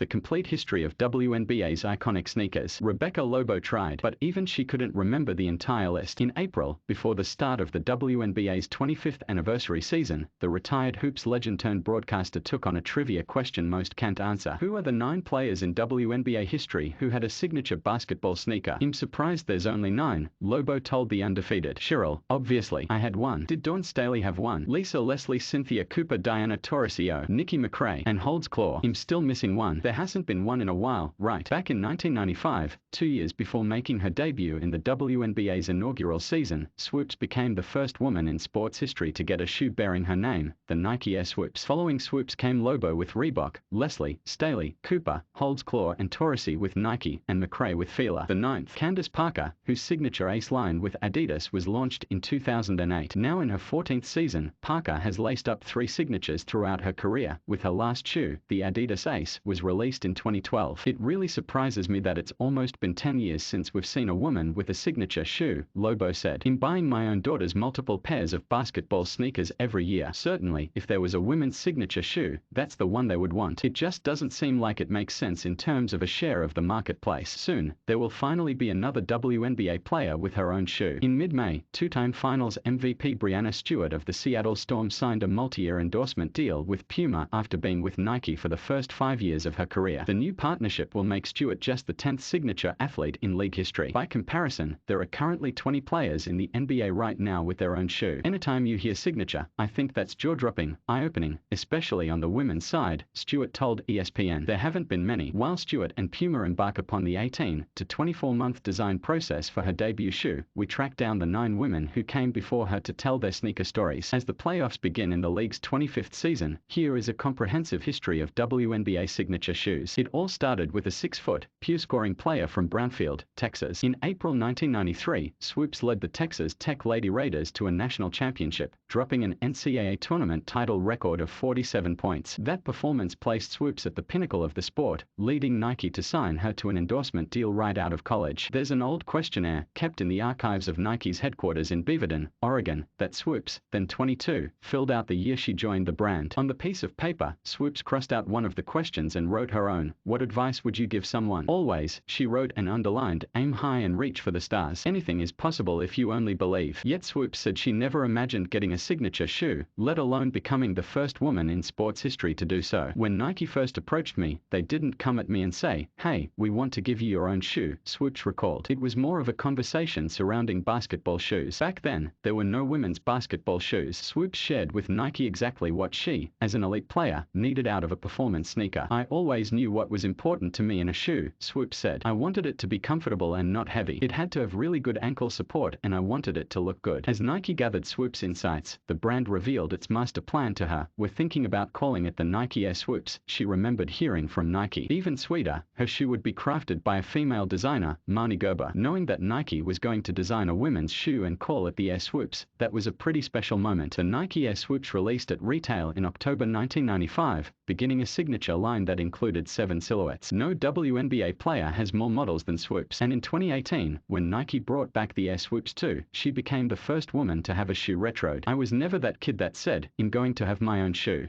the complete history of WNBA's iconic sneakers. Rebecca Lobo tried, but even she couldn't remember the entire list. In April, before the start of the WNBA's 25th anniversary season, the retired Hoops legend turned broadcaster took on a trivia question most can't answer. Who are the 9 players in WNBA history who had a signature basketball sneaker? I'm surprised there's only 9, Lobo told the undefeated Cheryl. Obviously, I had one. Did Dawn Staley have one? Lisa Leslie, Cynthia Cooper, Diana Taurasi, Nikki McRae, and Holdsclaw. I'm still missing one. There hasn't been one in a while, right? Back in 1995, 2 years before making her debut in the WNBA's inaugural season, Swoops became the first woman in sports history to get a shoe bearing her name, the Nike Air Swoopes. Following Swoops came Lobo with Reebok, Leslie, Staley, Cooper, Holdsclaw, and Taurasi with Nike, and McRae with Fila. The 9th, Candace Parker, whose signature ace line with Adidas was launched in 2008. Now in her 14th season, Parker has laced up 3 signatures throughout her career, with her last shoe, the Adidas Ace, was released in 2012. It really surprises me that it's almost been 10 years since we've seen a woman with a signature shoe, Lobo said. I'm buying my own daughter's multiple pairs of basketball sneakers every year. Certainly, if there was a women's signature shoe, that's the one they would want. It just doesn't seem like it makes sense in terms of a share of the marketplace. Soon, there will finally be another WNBA player with her own shoe. In mid-May, 2-time Finals MVP Breanna Stewart of the Seattle Storm signed a multi-year endorsement deal with Puma after being with Nike for the first 5 years of her career. The new partnership will make Stewart just the 10th signature athlete in league history. By comparison, there are currently 20 players in the NBA right now with their own shoe. Anytime you hear signature, I think that's jaw-dropping, eye-opening, especially on the women's side, Stewart told ESPN. There haven't been many. While Stewart and Puma embark upon the 18 to 24-month design process for her debut shoe, we track down the 9 women who came before her to tell their sneaker stories. As the playoffs begin in the league's 25th season, here is a comprehensive history of WNBA signature shoes. It all started with a 6-foot, pure-scoring player from Brownfield, Texas. In April 1993, Swoops led the Texas Tech Lady Raiders to a national championship, dropping an NCAA tournament title record of 47 points. That performance placed Swoops at the pinnacle of the sport, leading Nike to sign her to an endorsement deal right out of college. There's an old questionnaire, kept in the archives of Nike's headquarters in Beaverton, Oregon, that Swoops, then 22, filled out the year she joined the brand. On the piece of paper, Swoops crossed out one of the questions and wrote her own. What advice would you give someone? Always, she wrote and underlined, aim high and reach for the stars. Anything is possible if you only believe. Yet Swoops said she never imagined getting a signature shoe, let alone becoming the first woman in sports history to do so. When Nike first approached me, they didn't come at me and say, hey, we want to give you your own shoe, Swoops recalled. It was more of a conversation surrounding basketball shoes. Back then, there were no women's basketball shoes. Swoops shared with Nike exactly what she, as an elite player, needed out of a performance sneaker. I always knew what was important to me in a shoe, Swoops said. I wanted it to be comfortable and not heavy. It had to have really good ankle support and I wanted it to look good. As Nike gathered Swoops' insights, the brand revealed its master plan to her. We're thinking about calling it the Nike Air Swoopes, she remembered hearing from Nike. Even sweeter, her shoe would be crafted by a female designer, Marni Gerber. Knowing that Nike was going to design a women's shoe and call it the Air Swoopes, that was a pretty special moment. The Nike Air Swoopes released at retail in October 1995, beginning a signature line that included 7 silhouettes. No WNBA player has more models than Swoops, and in 2018, when Nike brought back the Air Swoops 2, she became the first woman to have a shoe retroed. I was never that kid that said, I'm going to have my own shoe.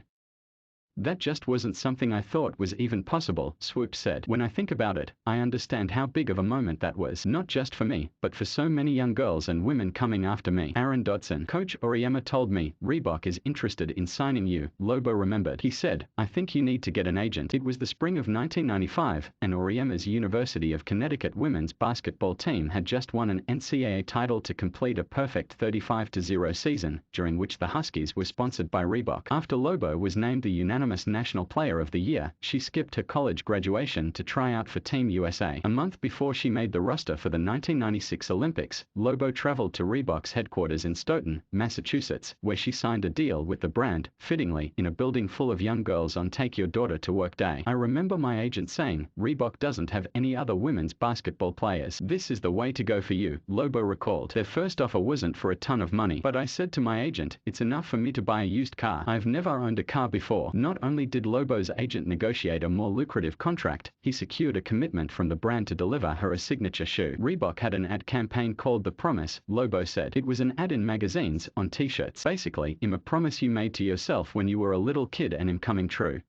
That just wasn't something I thought was even possible, Swoops said. When I think about it, I understand how big of a moment that was, not just for me, but for so many young girls and women coming after me. Aaron Dodson, coach Oriema told me, Reebok is interested in signing you, Lobo remembered. He said, I think you need to get an agent. It was the spring of 1995, and Oriema's University of Connecticut women's basketball team had just won an NCAA title to complete a perfect 35-0 season, during which the Huskies were sponsored by Reebok. After Lobo was named the unanimous National Player of the Year, she skipped her college graduation to try out for Team USA. A month before she made the roster for the 1996 Olympics, Lobo traveled to Reebok's headquarters in Stoughton, Massachusetts, where she signed a deal with the brand, fittingly, in a building full of young girls on Take Your Daughter to Work Day. I remember my agent saying, Reebok doesn't have any other women's basketball players. This is the way to go for you, Lobo recalled. Their first offer wasn't for a ton of money, but I said to my agent, it's enough for me to buy a used car. I've never owned a car before. Not only did Lobo's agent negotiate a more lucrative contract, he secured a commitment from the brand to deliver her a signature shoe. Reebok had an ad campaign called The Promise, Lobo said. It was an ad in magazines, on t-shirts. Basically, I'm a promise you made to yourself when you were a little kid and I'm coming true.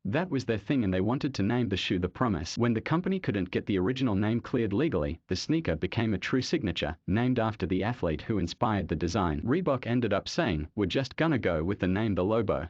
That was their thing and they wanted to name the shoe the Promise. When the company couldn't get the original name cleared legally, the sneaker became a true signature, named after the athlete who inspired the design. Reebok ended up saying, "We're just gonna go with the name the Lobo."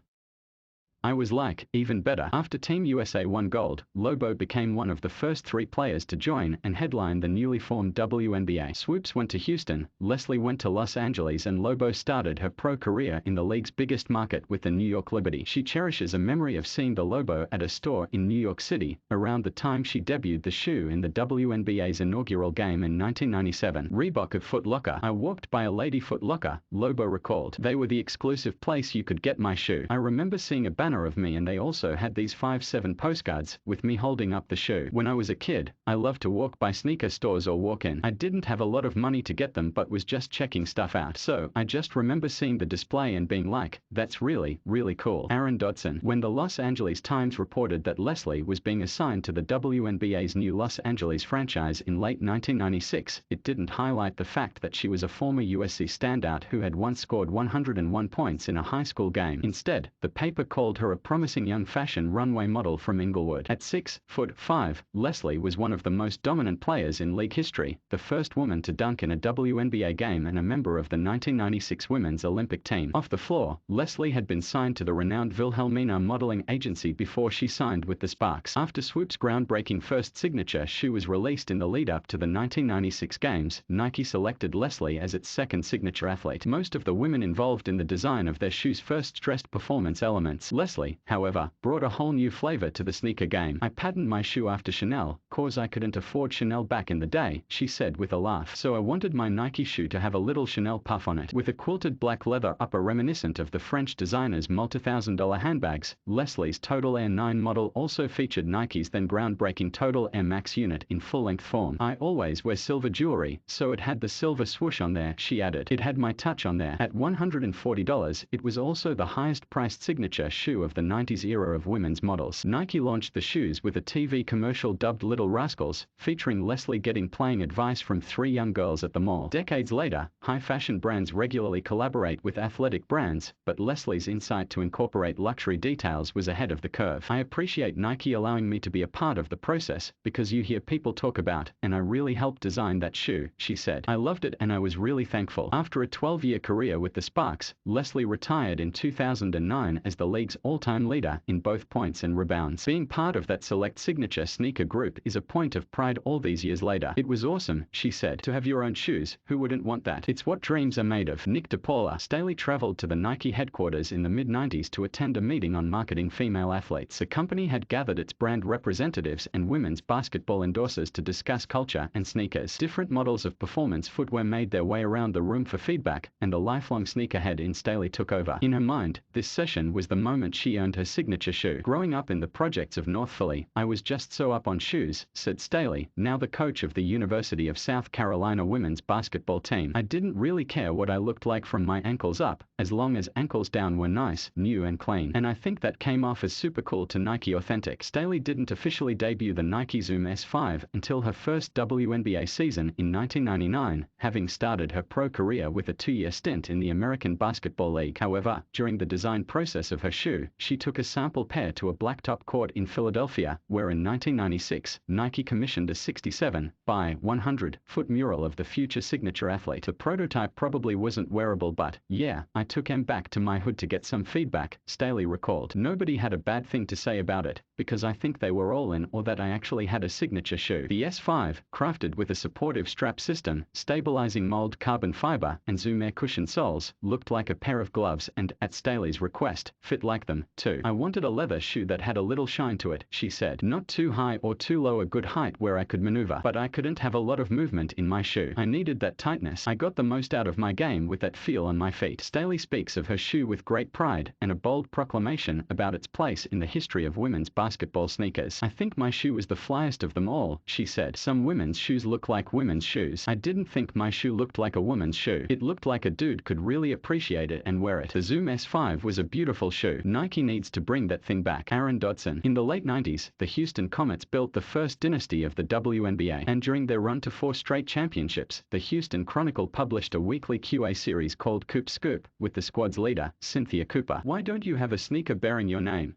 I was like, even better. After Team USA won gold, Lobo became one of the first 3 players to join and headline the newly formed WNBA. Swoops went to Houston, Leslie went to Los Angeles, and Lobo started her pro career in the league's biggest market with the New York Liberty. She cherishes a memory of seeing the Lobo at a store in New York City, around the time she debuted the shoe in the WNBA's inaugural game in 1997. Reebok It Foot Locker. I walked by a lady Foot Locker, Lobo recalled. They were the exclusive place you could get my shoe. I remember seeing a banner of me and they also had these 5/7 postcards with me holding up the shoe. When I was a kid, I loved to walk by sneaker stores or walk in. I didn't have a lot of money to get them but was just checking stuff out. So I just remember seeing the display and being like, that's really, really cool. Aaron Dodson. When the Los Angeles Times reported that Leslie was being assigned to the WNBA's new Los Angeles franchise in late 1996, it didn't highlight the fact that she was a former USC standout who had once scored 101 points in a high school game. Instead, the paper called her a promising young fashion runway model from Inglewood. At 6'5", Leslie was one of the most dominant players in league history, the first woman to dunk in a WNBA game and a member of the 1996 women's Olympic team. Off the floor, Leslie had been signed to the renowned Wilhelmina modeling agency before she signed with the Sparks. After Swoop's groundbreaking first signature shoe was released in the lead-up to the 1996 games, Nike selected Leslie as its second signature athlete. Most of the women involved in the design of their shoes first stressed performance elements. Leslie, however, brought a whole new flavor to the sneaker game. I patterned my shoe after Chanel, cause I couldn't afford Chanel back in the day, she said with a laugh. So I wanted my Nike shoe to have a little Chanel puff on it. With a quilted black leather upper reminiscent of the French designer's multi-$1,000 handbags, Leslie's Total Air 9 model also featured Nike's then groundbreaking Total Air Max unit in full-length form. I always wear silver jewelry, so it had the silver swoosh on there, she added. It had my touch on there. At $140, it was also the highest-priced signature shoe of the 90s era of women's models. Nike launched the shoes with a TV commercial dubbed Little Rascals, featuring Leslie getting playing advice from 3 young girls at the mall. Decades later, high-fashion brands regularly collaborate with athletic brands, but Leslie's insight to incorporate luxury details was ahead of the curve. I appreciate Nike allowing me to be a part of the process, because you hear people talk about, and I really helped design that shoe, she said. I loved it and I was really thankful. After a 12-year career with the Sparks, Leslie retired in 2009 as the league's all-time leader in both points and rebounds. Being part of that select signature sneaker group is a point of pride all these years later. It was awesome, she said. To have your own shoes, who wouldn't want that? It's what dreams are made of. Nick Paula. Staley traveled to the Nike headquarters in the mid-90s to attend a meeting on marketing female athletes. The company had gathered its brand representatives and women's basketball endorsers to discuss culture and sneakers. Different models of performance footwear made their way around the room for feedback, and the lifelong sneakerhead in Staley took over. In her mind, this session was the moment she earned her signature shoe. Growing up in the projects of North Philly, I was just so up on shoes, said Staley, now the coach of the University of South Carolina women's basketball team. I didn't really care what I looked like from my ankles up, as long as ankles down were nice, new and clean. And I think that came off as super cool to Nike authentic. Staley didn't officially debut the Nike Zoom S5 until her first WNBA season in 1999, having started her pro career with a 2-year stint in the American Basketball League. However, during the design process of her shoe, she took a sample pair to a blacktop court in Philadelphia, where in 1996, Nike commissioned a 67 by 100-foot mural of the future signature athlete. The prototype probably wasn't wearable, but, yeah, I took him back to my hood to get some feedback, Staley recalled. Nobody had a bad thing to say about it, because I think they were all in, or that I actually had a signature shoe. The S5, crafted with a supportive strap system, stabilizing mold carbon fiber, and Zoom air cushion soles, looked like a pair of gloves and, at Staley's request, fit like them, too. I wanted a leather shoe that had a little shine to it, she said. Not too high or too low, a good height where I could maneuver, but I couldn't have a lot of movement in my shoe. I needed that tightness. I got the most out of my game with that feel on my feet. Staley speaks of her shoe with great pride and a bold proclamation about its place in the history of women's basketball sneakers. I think my shoe was the flyest of them all, she said. Some women's shoes look like women's shoes. I didn't think my shoe looked like a woman's shoe. It looked like a dude could really appreciate it and wear it. The Zoom S5 was a beautiful shoe. Nike needs to bring that thing back. Aaron Dodson. In the late 90s, the Houston Comets built the first dynasty of the WNBA, and during their run to 4 straight championships, the Houston Chronicle published a weekly QA series called Coop Scoop, with the squad's leader, Cynthia Cooper. Why don't you have a sneaker bearing your name?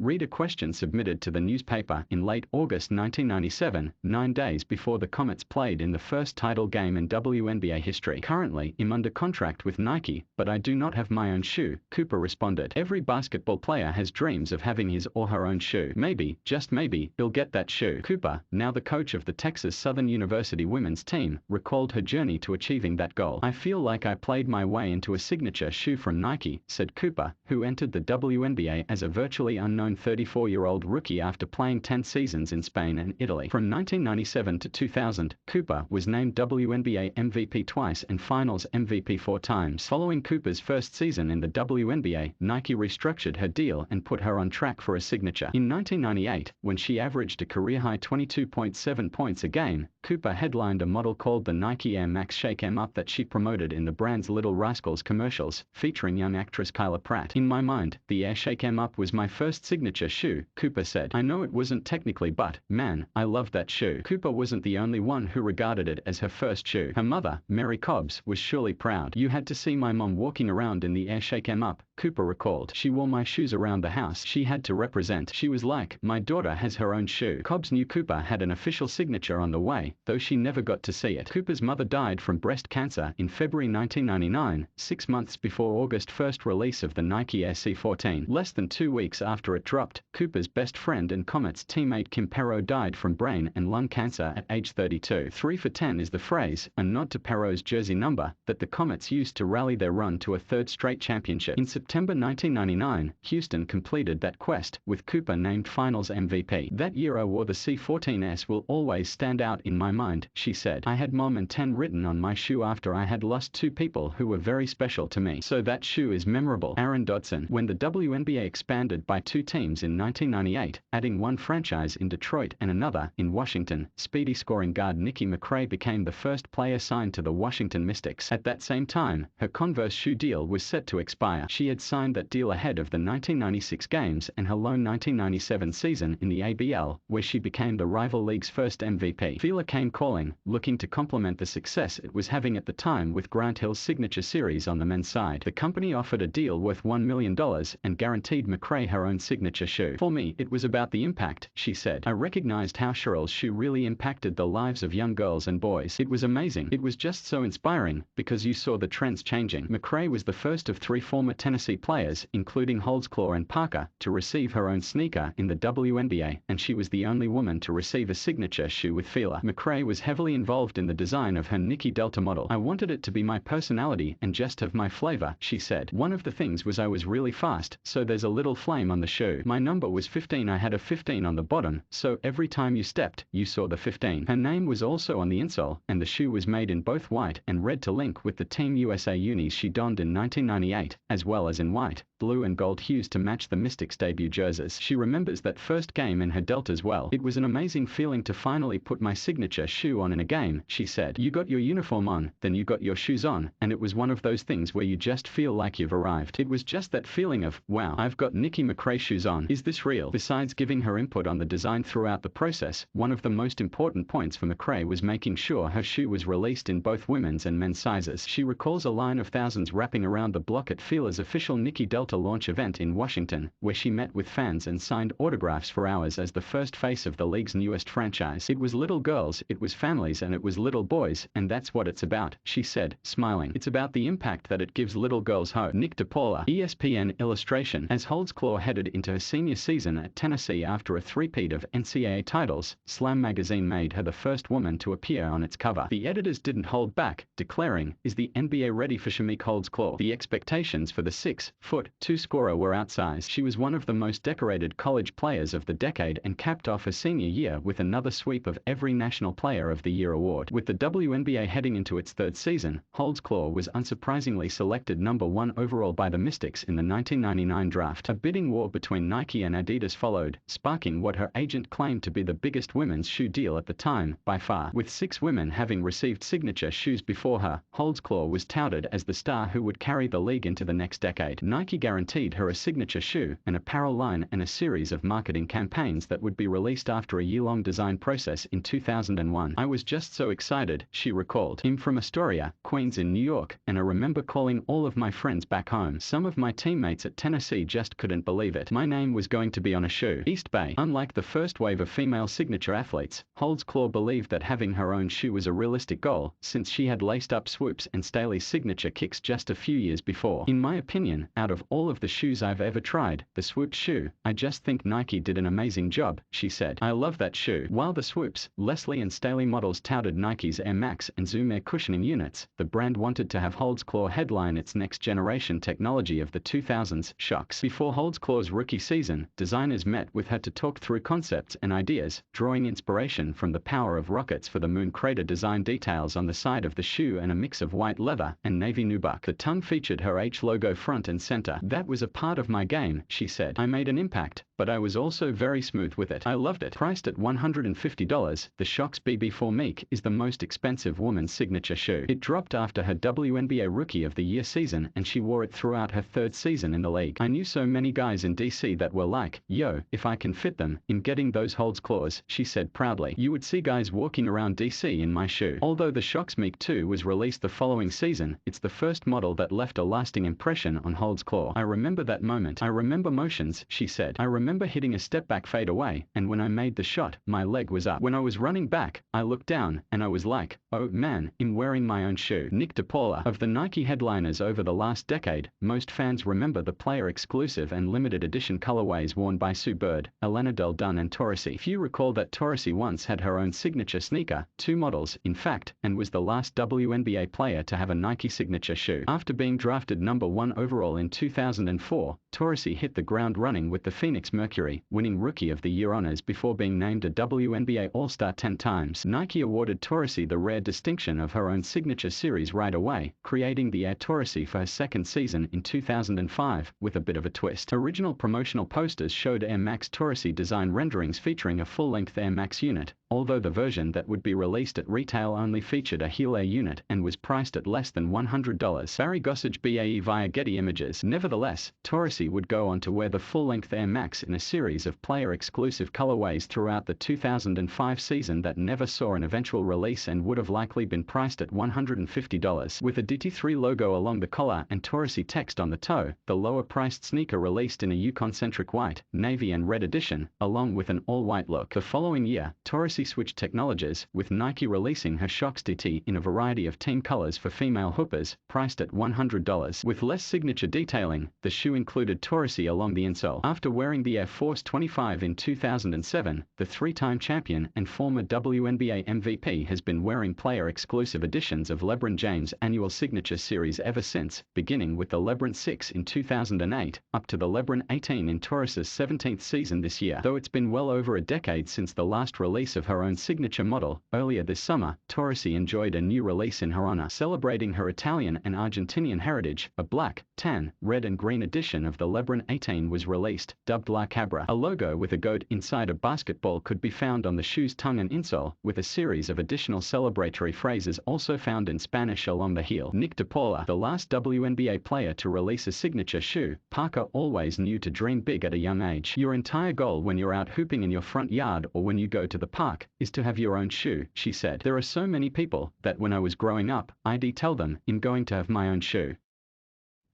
Read a question submitted to the newspaper in late August 1997, 9 days before the Comets played in the first title game in WNBA history. Currently, I'm under contract with Nike, but I do not have my own shoe, Cooper responded. Every basketball player has dreams of having his or her own shoe. Maybe, just maybe, he'll get that shoe. Cooper, now the coach of the Texas Southern University women's team, recalled her journey to achieving that goal. I feel like I played my way into a signature shoe from Nike, said Cooper, who entered the WNBA as a virtually unknown 34-year-old rookie after playing 10 seasons in Spain and Italy. From 1997 to 2000, Cooper was named WNBA MVP twice and Finals MVP 4 times. Following Cooper's first season in the WNBA, Nike restructured her deal and put her on track for a signature. In 1998, when she averaged a career-high 22.7 points a game, Cooper headlined a model called the Nike Air Max Shake 'Em Up that she promoted in the brand's Little Rascals commercials, featuring young actress Kyla Pratt. In my mind, the Air Shake 'Em Up was my first signature shoe, Cooper said. I know it wasn't technically, but, man, I loved that shoe. Cooper wasn't the only one who regarded it as her first shoe. Her mother, Mary Cobbs, was surely proud. You had to see my mom walking around in the Air Shake 'Em Up, Cooper recalled. She wore my shoes around the house. She had to represent. She was like, my daughter has her own shoe. Cobbs knew Cooper had an official signature on the way, though she never got to see it. Cooper's mother died from breast cancer in February 1999, 6 months before August 1st release of the Nike Air C14. Less than 2 weeks after it dropped, Cooper's best friend and Comets teammate Kim Perot died from brain and lung cancer at age 32. 3 for 10 is the phrase, a nod to Perot's jersey number, that the Comets used to rally their run to a third straight championship. In September 1999, Houston completed that quest, with Cooper named Finals MVP. That year I wore the C14S will always stand out in my mind, she said. I had Mom and 10 written on my shoe after I had lost 2 people who were very special to me. So that shoe is memorable. Aaron Dodson. When the WNBA expanded by 2 teams in 1998, adding 1 franchise in Detroit and another in Washington, speedy scoring guard Nikki McCray became the first player signed to the Washington Mystics. At that same time, her Converse shoe deal was set to expire. She had signed that deal ahead of the 1996 games and her lone 1997 season in the ABL, where she became the rival league's first MVP. Fila came calling, looking to complement the success it was having at the time with Grant Hill's signature series on the men's side. The company offered a deal worth $1 million and guaranteed McCray her own signature shoe. For me, it was about the impact, she said. I recognized how Cheryl's shoe really impacted the lives of young girls and boys. It was amazing. It was just so inspiring, because you saw the trends changing. McCray was the first of 3 former Tennessee players, including Holdsclaw and Parker, to receive her own sneaker in the WNBA, and she was the only woman to receive a signature shoe with Fila. McCray was heavily involved in the design of her Nikki Delta model. I wanted it to be my personality and just have my flavor, she said. One of the things was I was really fast, so there's a little flame on the shoe. My number was 15. I had a 15 on the bottom, so every time you stepped, you saw the 15. Her name was also on the insole, and the shoe was made in both white and red to link with the Team USA unis she donned in 1998, as well as in white, blue and gold hues to match the Mystics' debut jerseys. She remembers that first game in her Deltas well. It was an amazing feeling to finally put my signature shoe on in a game, she said. You got your uniform on, then you got your shoes on, and it was one of those things where you just feel like you've arrived. It was just that feeling of, wow, I've got Nikki McCray shoes on. Is this real? Besides giving her input on the design throughout the process, one of the most important points for McCray was making sure her shoe was released in both women's and men's sizes. She recalls a line of thousands wrapping around the block at Fila's official Nikki Delta launch event in Washington, where she met with fans and signed autographs for hours as the first face of the league's newest franchise. It was little girls, it was families, and it was little boys, and that's what it's about, she said, smiling. It's about the impact that it gives little girls hope. Nick DePaula, ESPN illustration. As Holdsclaw headed into her senior season at Tennessee after a three-peat of NCAA titles, Slam magazine made her the first woman to appear on its cover. The editors didn't hold back, declaring, "Is the NBA ready for Shamik Holdsclaw?" The expectations for the 6'2" scorer were outsized. She was one of the most decorated college players of the decade and capped off her senior year with another sweep of every National Player of the Year award. With the WNBA heading into its third season, Holdsclaw was unsurprisingly selected number 1 overall by the Mystics in the 1999 draft. A bidding war between Nike and Adidas followed, sparking what her agent claimed to be the biggest women's shoe deal at the time, by far. With 6 women having received signature shoes before her, Holdsclaw was touted as the star who would carry the league into the next decade. Nike guaranteed her a signature shoe, an apparel line, and a series of marketing campaigns that would be released after a year-long design process in 2000. 2001. I was just so excited, she recalled. I'm from Astoria, Queens in New York, and I remember calling all of my friends back home. Some of my teammates at Tennessee just couldn't believe it. My name was going to be on a shoe. East Bay. Unlike the first wave of female signature athletes, Holdsclaw believed that having her own shoe was a realistic goal, since she had laced up Swoops and Staley's signature kicks just a few years before. In my opinion, out of all of the shoes I've ever tried, the Swoops shoe, I just think Nike did an amazing job, she said. I love that shoe. While the Swoops, Leslie and Staley models touted Nike's Air Max and Zoom Air cushioning units, the brand wanted to have Holdsclaw headline its next generation technology of the 2000s shocks. Before Holdsclaw's rookie season, designers met with her to talk through concepts and ideas, drawing inspiration from the power of rockets for the moon crater design details on the side of the shoe and a mix of white leather and navy nubuck. The tongue featured her H logo front and center. That was a part of my game, she said. I made an impact, but I was also very smooth with it. I loved it. Priced at $150, the Shox BB4 Meek is the most expensive woman's signature shoe. It dropped after her WNBA Rookie of the Year season and she wore it throughout her third season in the league. I knew so many guys in DC that were like, yo, if I can fit them in getting those Holdsclaws, she said proudly. You would see guys walking around DC in my shoe. Although the Shox Meek 2 was released the following season, it's the first model that left a lasting impression on Holdsclaw. I remember that moment. I remember motions, she said. I remember hitting a step back fade away, and when I made the shot, my leg was up. When I was running back, I looked down, and I was like, oh man, I'm wearing my own shoe. Nick DePaula. Of the Nike headliners over the last decade, most fans remember the player-exclusive and limited edition colorways worn by Sue Bird, Elena Del Dunn and Torresy. Few recall that Torresy once had her own signature sneaker, two models, in fact, and was the last WNBA player to have a Nike signature shoe. After being drafted #1 overall in 2004, Torresy hit the ground running with the Phoenix Mercury, winning Rookie of the Year honors before being named a WNBA All-Star 10 times. Nike awarded Torresy the rare distinction of her own signature series right away, creating the Air Torresy for her second season in 2005, with a bit of a twist. Original promotional posters showed Air Max Torresy design renderings featuring a full-length Air Max unit, although the version that would be released at retail only featured a heel Air unit and was priced at less than $100. Barry Gossage BAE via Getty Images. Nevertheless, Torresy would go on to wear the full-length Air Max in a series of player-exclusive colorways throughout the 2005 season that never saw an eventual release and would have likely been priced at $150. With a DT3 logo along the collar and Torresy text on the toe, the lower-priced sneaker released in a Yukon-centric white, navy and red edition, along with an all-white look. The following year, Torresy switched technologies, with Nike releasing her Shox DT in a variety of team colors for female hoopers, priced at $100. With less signature detailing, the shoe included Torresy along the insole. After wearing the Air Force 25 in 2007, the three-time champion and former WNBA MVP has been wearing player-exclusive editions of LeBron James' annual signature series ever since, beginning with the LeBron 6 in 2008, up to the LeBron 18 in Torres's 17th season this year. Though it's been well over a decade since the last release of her own signature model, earlier this summer, Torresy enjoyed a new release in her honor, celebrating her Italian and Argentinian heritage. A black, tan, red and green edition of the LeBron 18 was released, dubbed La Cabra. A logo with a goat inside a basketball could be found on the shoe's tongue and insole, with a series of additional celebratory phrases also found in Spanish along the heel. Nick DePaula, the last WNBA player to release a signature shoe, Parker always knew to dream big at a young age. Your entire goal when you're out hooping in your front yard or when you go to the park is to have your own shoe, she said. There are so many people that when I was growing up, I'd tell them, I'm going to have my own shoe.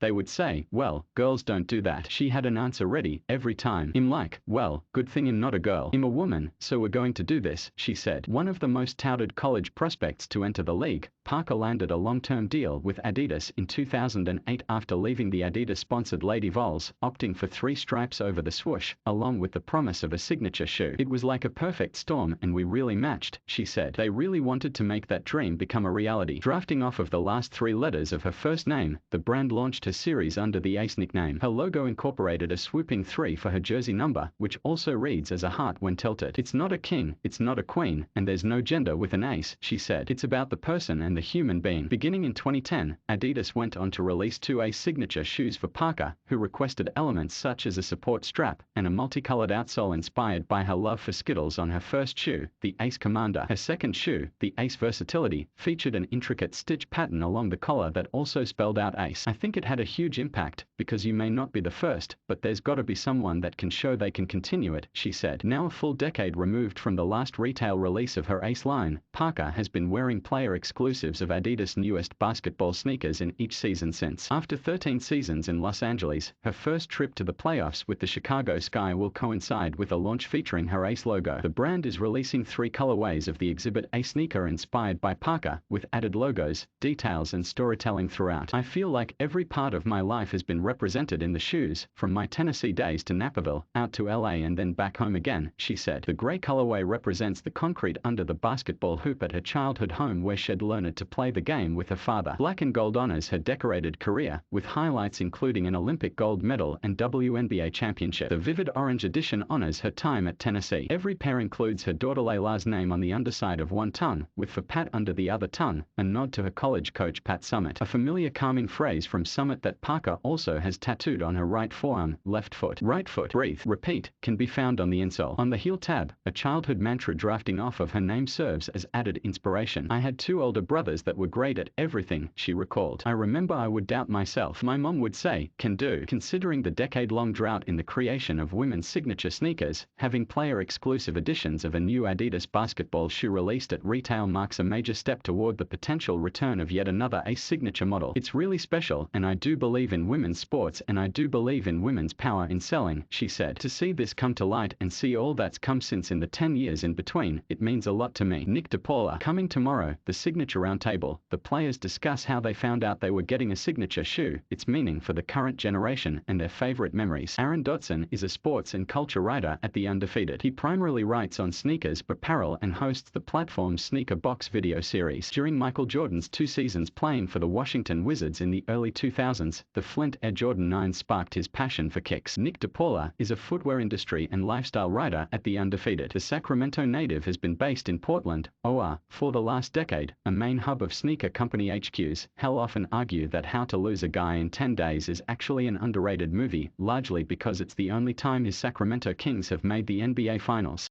They would say, well, girls don't do that. She had an answer ready every time. I'm like, well, good thing I'm not a girl. I'm a woman, so we're going to do this, she said. One of the most touted college prospects to enter the league, Parker landed a long-term deal with Adidas in 2008 after leaving the Adidas-sponsored Lady Vols, opting for 3 stripes over the swoosh, along with the promise of a signature shoe. It was like a perfect storm and we really matched, she said. They really wanted to make that dream become a reality. Drafting off of the last 3 letters of her first name, the brand launched her series under the Ace nickname. Her logo incorporated a swooping 3 for her jersey number, which also reads as a heart when tilted. It's not a king, it's not a queen, and there's no gender with an ace, she said. It's about the person and the human being. Beginning in 2010, Adidas went on to release 2 Ace signature shoes for Parker, who requested elements such as a support strap and a multicolored outsole inspired by her love for Skittles on her first shoe, the Ace Commander. Her second shoe, the Ace Versatility, featured an intricate stitch pattern along the collar that also spelled out Ace. I think it had had a huge impact, because you may not be the first, but there's gotta be someone that can show they can continue it, she said. Now a full decade removed from the last retail release of her Ace line, Parker has been wearing player exclusives of Adidas' newest basketball sneakers in each season since. After 13 seasons in Los Angeles, her first trip to the playoffs with the Chicago Sky will coincide with a launch featuring her Ace logo. The brand is releasing 3 colorways of the Exhibit A sneaker inspired by Parker, with added logos, details and storytelling throughout. I feel like every part of my life has been represented in the shoes, from my Tennessee days to Napperville, out to LA and then back home again, she said. The gray colorway represents the concrete under the basketball hoop at her childhood home where she'd learned to play the game with her father. Black and gold honors her decorated career, with highlights including an Olympic gold medal and WNBA championship. The vivid orange edition honors her time at Tennessee. Every pair includes her daughter Layla's name on the underside of one tongue, with for Pat under the other tongue, a nod to her college coach Pat Summitt. A familiar calming phrase from Summitt that Parker also has tattooed on her right forearm, left foot, right foot, breathe, repeat, can be found on the insole. On the heel tab, a childhood mantra drafting off of her name serves as added inspiration. I had 2 older brothers that were great at everything, she recalled. I remember I would doubt myself. My mom would say, can do. Considering the decade-long drought in the creation of women's signature sneakers, having player-exclusive editions of a new Adidas basketball shoe released at retail marks a major step toward the potential return of yet another Ace signature model. It's really special, and I do believe in women's sports and I do believe in women's power in selling, she said. To see this come to light and see all that's come since in the 10 years in between, it means a lot to me. Nick DePaula. Coming tomorrow, the Signature Roundtable. The players discuss how they found out they were getting a signature shoe, its meaning for the current generation, and their favorite memories. Aaron Dodson is a sports and culture writer at The Undefeated. He primarily writes on sneakers, apparel, and hosts the platform's Sneaker Box video series. During Michael Jordan's 2 seasons playing for the Washington Wizards in the early 2000s, the Flint Air Jordan 9 sparked his passion for kicks. Nick DePaula is a footwear industry and lifestyle writer at The Undefeated. The Sacramento native has been based in Portland, OR, for the last decade, a main hub of sneaker company HQs. He'll often argue that How to Lose a Guy in 10 Days is actually an underrated movie, largely because it's the only time his Sacramento Kings have made the NBA Finals.